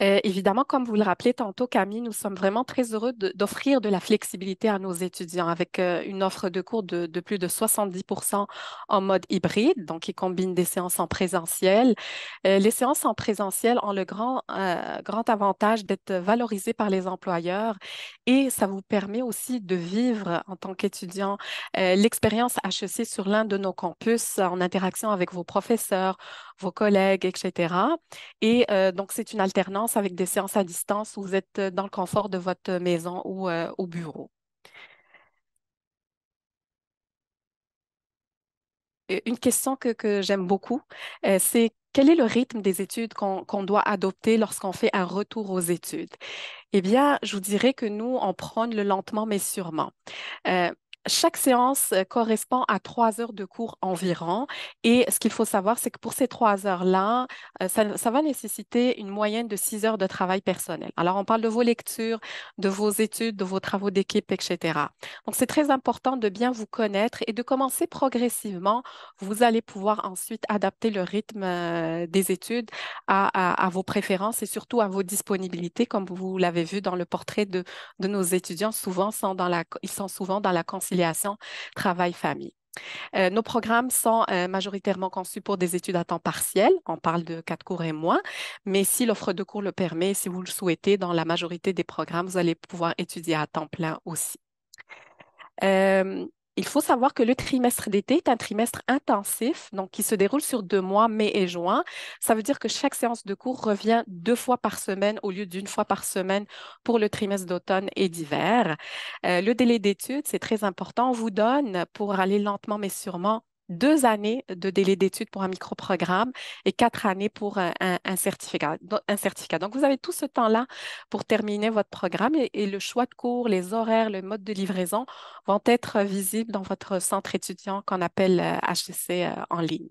Évidemment, comme vous le rappelez tantôt, Camille, nous sommes vraiment très heureux d'offrir de la flexibilité à nos étudiants avec une offre de cours de plus de 70% en mode hybride, donc qui combine des séances en présentiel. Les séances en présentiel ont le grand avantage d'être valorisées par les employeurs et ça vous permet aussi de vivre en tant qu'étudiant l'expérience HEC sur l'un de nos campus en interaction avec vos professeurs, vos collègues, etc. Et donc, c'est une alternance avec des séances à distance où vous êtes dans le confort de votre maison ou au bureau. Une question que j'aime beaucoup, c'est quel est le rythme des études qu'on doit adopter lorsqu'on fait un retour aux études? Eh bien, je vous dirais que nous, on prône le lentement mais sûrement. Euh, Chaque séance correspond à 3 heures de cours environ. Et ce qu'il faut savoir, c'est que pour ces 3 heures-là, ça va nécessiter une moyenne de 6 heures de travail personnel. Alors, on parle de vos lectures, de vos études, de vos travaux d'équipe, etc. Donc, c'est très important de bien vous connaître et de commencer progressivement. Vous allez pouvoir ensuite adapter le rythme des études à vos préférences et surtout à vos disponibilités, comme vous l'avez vu dans le portrait de nos étudiants, ils sont souvent dans la conciliation travail-famille. Nos programmes sont majoritairement conçus pour des études à temps partiel. On parle de 4 cours et moins, mais si l'offre de cours le permet, si vous le souhaitez, dans la majorité des programmes, vous allez pouvoir étudier à temps plein aussi. Euh, il faut savoir que le trimestre d'été est un trimestre intensif, donc qui se déroule sur 2 mois, mai et juin. Ça veut dire que chaque séance de cours revient 2 fois par semaine au lieu d'une fois par semaine pour le trimestre d'automne et d'hiver. Le délai d'études, c'est très important. On vous donne, pour aller lentement mais sûrement, 2 années de délai d'études pour un microprogramme et 4 années pour un certificat. Donc, vous avez tout ce temps-là pour terminer votre programme et le choix de cours, les horaires, le mode de livraison vont être visibles dans votre centre étudiant qu'on appelle HEC en ligne.